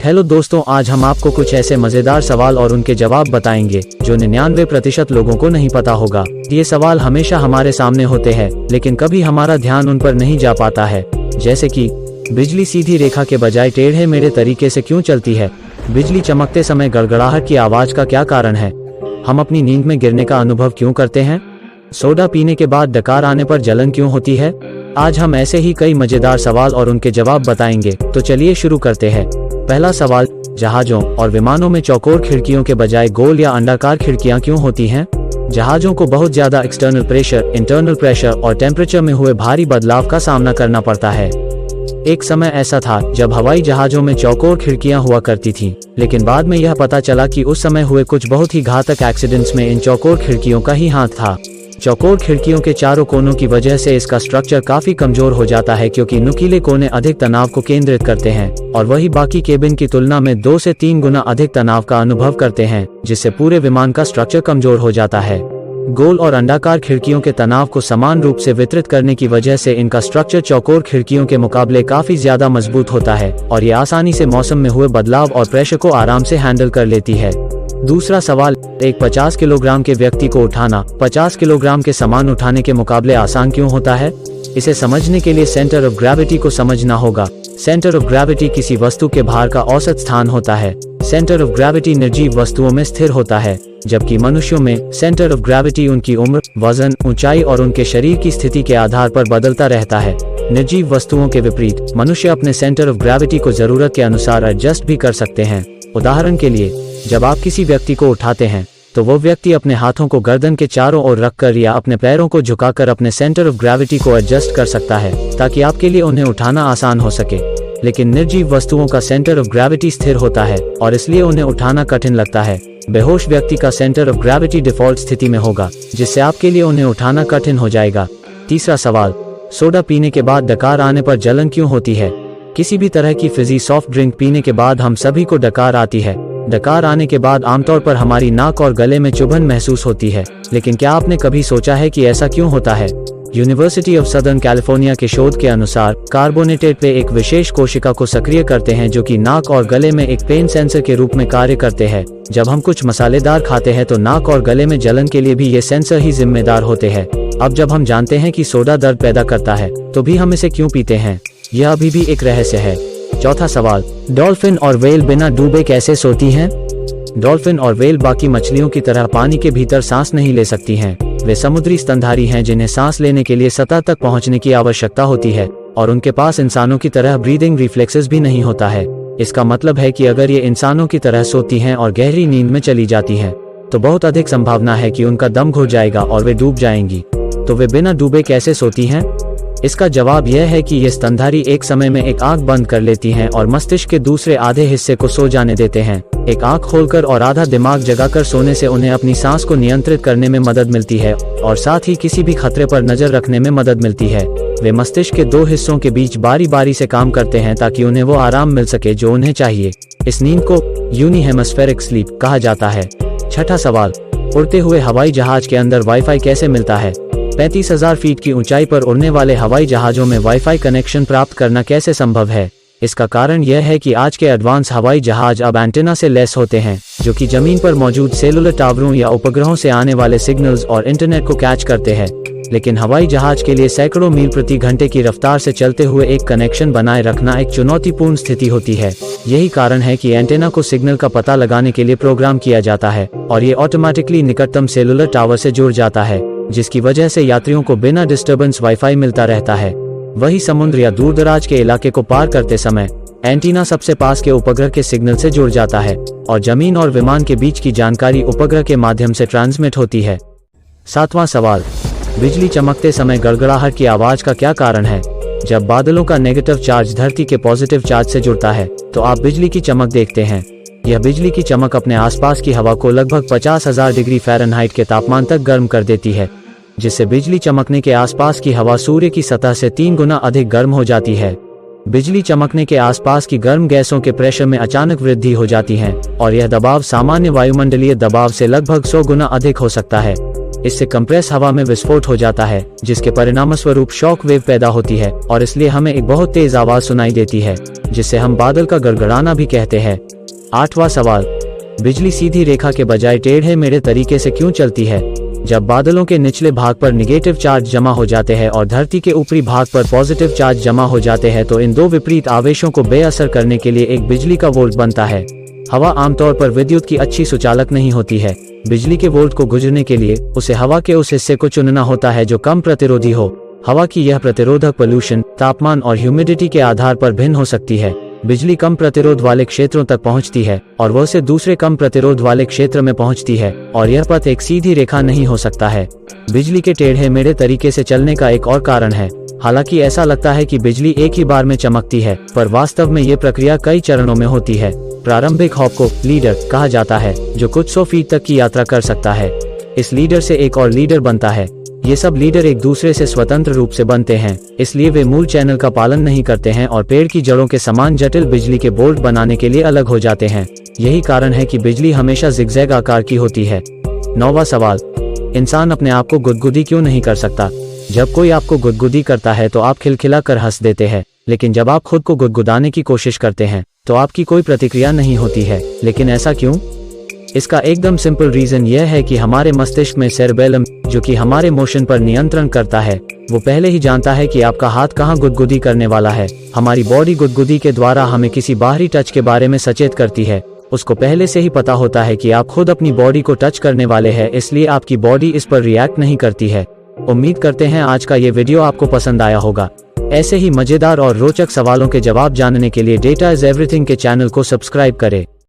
Hello दोस्तों, आज हम आपको कुछ ऐसे मजेदार सवाल और उनके जवाब बताएंगे जो 99% लोगों को नहीं पता होगा। ये सवाल हमेशा हमारे सामने होते हैं, लेकिन कभी हमारा ध्यान उन पर नहीं जा पाता है। जैसे कि बिजली सीधी रेखा के बजाय टेढ़े मेढ़े तरीके से क्यों चलती है? बिजली चमकते समय गड़गड़ाहट की आवाज का क्या कारण है? हम अपनी नींद में गिरने का अनुभव क्यों करते हैं? सोडा पीने के बाद डकार आने पर जलन क्यों होती है? आज हम ऐसे ही कई मजेदार सवाल और उनके जवाब बताएंगे, तो चलिए शुरू करते हैं। पहला सवाल, जहाजों और विमानों में चौकोर खिड़कियों के बजाय गोल या अंडाकार खिड़कियां क्यों होती हैं? जहाजों को बहुत ज्यादा एक्सटर्नल प्रेशर, इंटरनल प्रेशर और टेम्परेचर में हुए भारी बदलाव का सामना करना पड़ता है। एक समय ऐसा था जब हवाई जहाजों में चौकोर खिड़कियां हुआ करती थीं, लेकिन बाद में यह पता चला कि उस समय हुए कुछ बहुत ही घातक एक्सीडेंट्स में इन चौकोर खिड़कियों का ही हाथ था। चौकोर खिड़कियों के चारों कोनों की वजह से इसका स्ट्रक्चर काफी कमजोर हो जाता है, क्योंकि नुकीले कोने अधिक तनाव को केंद्रित करते हैं और वही बाकी केबिन की तुलना में 2 से 3 गुना अधिक तनाव का अनुभव करते हैं, जिससे पूरे विमान का स्ट्रक्चर कमजोर हो जाता है। गोल और अंडाकार खिड़कियों के तनाव को समान रूप से वितरित करने की वजह से इनका स्ट्रक्चर चौकोर खिड़कियों के मुकाबले काफी ज्यादा मजबूत होता है और ये आसानी से मौसम में हुए बदलाव और प्रेशर को आराम से हैंडल कर लेती है। दूसरा सवाल, एक 50 किलोग्राम के व्यक्ति को उठाना 50 किलोग्राम के सामान उठाने के मुकाबले आसान क्यों होता है? इसे समझने के लिए सेंटर ऑफ ग्रेविटी को समझना होगा। सेंटर ऑफ ग्रेविटी किसी वस्तु के भार का औसत स्थान होता है। सेंटर ऑफ ग्रेविटी निर्जीव वस्तुओं में स्थिर होता है, जबकि मनुष्यों में सेंटर ऑफ ग्रेविटी उनकी उम्र, वजन, ऊंचाई और उनके शरीर की स्थिति के आधार पर बदलता रहता है। निर्जीव वस्तुओं के विपरीत मनुष्य अपने सेंटर ऑफ ग्रेविटी को जरूरत के अनुसार एडजस्ट भी कर सकते हैं। उदाहरण के लिए, जब आप किसी व्यक्ति को उठाते हैं तो वो व्यक्ति अपने हाथों को गर्दन के चारों ओर रखकर या अपने पैरों को झुकाकर अपने सेंटर ऑफ ग्रेविटी को एडजस्ट कर सकता है, ताकि आपके लिए उन्हें उठाना आसान हो सके। लेकिन निर्जीव वस्तुओं का सेंटर ऑफ ग्रेविटी स्थिर होता है और इसलिए उन्हें उठाना कठिन लगता है। बेहोश व्यक्ति का सेंटर ऑफ ग्रेविटी डिफॉल्ट स्थिति में होगा, जिससे आपके लिए उन्हें उठाना कठिन हो जाएगा। तीसरा सवाल, सोडा पीने के बाद डकार आने पर जलन क्यों होती है? किसी भी तरह की फिजी सॉफ्ट ड्रिंक पीने के बाद हम सभी को डकार आती है। डकार आने के बाद आमतौर पर हमारी नाक और गले में चुभन महसूस होती है, लेकिन क्या आपने कभी सोचा है कि ऐसा क्यों होता है? यूनिवर्सिटी ऑफ सदर्न कैलिफोर्निया के शोध के अनुसार कार्बोनेटेड पेय एक विशेष कोशिका को सक्रिय करते हैं जो कि नाक और गले में एक पेन सेंसर के रूप में कार्य करते हैं। जब हम कुछ मसालेदार खाते हैं तो नाक और गले में जलन के लिए भी ये सेंसर ही जिम्मेदार होते हैं। अब जब हम जानते हैं कि सोडा दर्द पैदा करता है, तो भी हम इसे क्यों पीते हैं? यह अभी भी एक रहस्य है। चौथा सवाल, डॉल्फिन और व्हेल बिना डूबे कैसे सोती हैं? डॉल्फिन और व्हेल बाकी मछलियों की तरह पानी के भीतर सांस नहीं ले सकती हैं। वे समुद्री स्तनधारी हैं जिन्हें सांस लेने के लिए सतह तक पहुंचने की आवश्यकता होती है और उनके पास इंसानों की तरह ब्रीदिंग रिफ्लेक्सेस भी नहीं होता है। इसका मतलब है कि अगर ये इंसानों की तरह सोती हैं और गहरी नींद में चली जाती हैं, तो बहुत अधिक संभावना है कि उनका दम घुट जाएगा और वे डूब जाएंगी। तो वे बिना डूबे कैसे सोती हैं? इसका जवाब यह है कि ये स्तनधारी एक समय में एक आंख बंद कर लेती हैं और मस्तिष्क के दूसरे आधे हिस्से को सो जाने देते हैं। एक आंख खोलकर और आधा दिमाग जगाकर सोने से उन्हें अपनी सांस को नियंत्रित करने में मदद मिलती है और साथ ही किसी भी खतरे पर नजर रखने में मदद मिलती है। वे मस्तिष्क के 2 हिस्सों के बीच बारी बारी से काम करते हैं ताकि उन्हें वो आराम मिल सके जो उन्हें चाहिए। इस नींद को यूनी हेमिस्फेरिक स्लीप कहा जाता है। छठा सवाल, उड़ते हुए हवाई जहाज के अंदर वाईफाई कैसे मिलता है? 35,000 फीट की ऊंचाई पर उड़ने वाले हवाई जहाजों में वाईफाई कनेक्शन प्राप्त करना कैसे संभव है? इसका कारण यह है कि आज के एडवांस हवाई जहाज अब एंटेना से लैस होते हैं, जो कि जमीन पर मौजूद सेलुलर टावरों या उपग्रहों से आने वाले सिग्नल्स और इंटरनेट को कैच करते हैं। लेकिन हवाई जहाज के लिए सैकड़ों मील प्रति घंटे की रफ्तार से चलते हुए एक कनेक्शन बनाए रखना एक चुनौतीपूर्ण स्थिति होती है। यही कारण है कि एंटेना को सिग्नल का पता लगाने के लिए प्रोग्राम किया जाता है और ये ऑटोमेटिकली निकटतम सेलुलर टावर से जुड़ जाता है, जिसकी वजह से यात्रियों को बिना डिस्टर्बेंस वाईफाई मिलता रहता है। वही समुद्र या दूरदराज के इलाके को पार करते समय एंटीना सबसे पास के उपग्रह के सिग्नल से जुड़ जाता है और जमीन और विमान के बीच की जानकारी उपग्रह के माध्यम से ट्रांसमिट होती है। 7वां सवाल, बिजली चमकते समय गड़गड़ाहट की आवाज का क्या कारण है? जब बादलों का नेगेटिव चार्ज धरती के पॉजिटिव चार्ज से जुड़ता है तो आप बिजली की चमक देखते हैं। यह बिजली की चमक अपने आसपास की हवा को लगभग 50,000 डिग्री फ़ारेनहाइट के तापमान तक गर्म कर देती है, जिससे बिजली चमकने के आसपास की हवा सूर्य की सतह से 3 गुना अधिक गर्म हो जाती है। बिजली चमकने के आसपास की गर्म गैसों के प्रेशर में अचानक वृद्धि हो जाती है और यह दबाव सामान्य वायुमंडलीय दबाव से लगभग 100 गुना अधिक हो सकता है। इससे कंप्रेस हवा में विस्फोट हो जाता है, जिसके परिणामस्वरूप शॉक वेव पैदा होती है और इसलिए हमें एक बहुत तेज आवाज सुनाई देती है, जिससे हम बादल का गड़गड़ाना भी कहते हैं। 8वां सवाल, बिजली सीधी रेखा के बजाय टेढ़े मेढ़े तरीके से क्यों चलती है? जब बादलों के निचले भाग पर निगेटिव चार्ज जमा हो जाते हैं और धरती के ऊपरी भाग पर पॉजिटिव चार्ज जमा हो जाते हैं तो इन दो विपरीत आवेशों को बेअसर करने के लिए एक बिजली का वोल्ट बनता है। हवा आमतौर पर विद्युत की अच्छी सुचालक नहीं होती है। बिजली के वोल्ट को गुजरने के लिए उसे हवा के उस हिस्से को चुनना होता है जो कम प्रतिरोधी हो। हवा की यह प्रतिरोधक पोल्यूशन, तापमान और ह्यूमिडिटी के आधार पर भिन्न हो सकती है। बिजली कम प्रतिरोध वाले क्षेत्रों तक पहुंचती है और वह से दूसरे कम प्रतिरोध वाले क्षेत्र में पहुंचती है और यह पथ एक सीधी रेखा नहीं हो सकता है। बिजली के टेढ़े मेढ़े तरीके से चलने का एक और कारण है। हालांकि ऐसा लगता है कि बिजली एक ही बार में चमकती है, पर वास्तव में ये प्रक्रिया कई चरणों में होती है। प्रारंभिक हॉप को लीडर कहा जाता है, जो कुछ 100 फीट तक की यात्रा कर सकता है। इस लीडर से एक और लीडर बनता है। ये सब लीडर एक दूसरे से स्वतंत्र रूप से बनते हैं, इसलिए वे मूल चैनल का पालन नहीं करते हैं और पेड़ की जड़ों के समान जटिल बिजली के बोल्ट बनाने के लिए अलग हो जाते हैं। यही कारण है कि बिजली हमेशा जिगजैग आकार की होती है। 9वां सवाल, इंसान अपने आप को गुदगुदी क्यों नहीं कर सकता? जब कोई आपको गुदगुदी करता है तो आप खिलखिला कर हंस देते हैं, लेकिन जब आप खुद को गुदगुदाने की कोशिश करते हैं तो आपकी कोई प्रतिक्रिया नहीं होती है। लेकिन ऐसा क्यों? इसका एकदम सिंपल रीजन यह है कि हमारे मस्तिष्क में सेरेबेलम, जो कि हमारे मोशन पर नियंत्रण करता है, वो पहले ही जानता है कि आपका हाथ कहाँ गुदगुदी करने वाला है। हमारी बॉडी गुदगुदी के द्वारा हमें किसी बाहरी टच के बारे में सचेत करती है। उसको पहले से ही पता होता है कि आप खुद अपनी बॉडी को टच करने वाले हैं, इसलिए आपकी बॉडी इस पर रिएक्ट नहीं करती है। उम्मीद करते हैं आज का ये वीडियो आपको पसंद आया होगा। ऐसे ही मजेदार और रोचक सवालों के जवाब जानने के लिए डेटा इज एवरीथिंग के चैनल को सब्सक्राइब करें।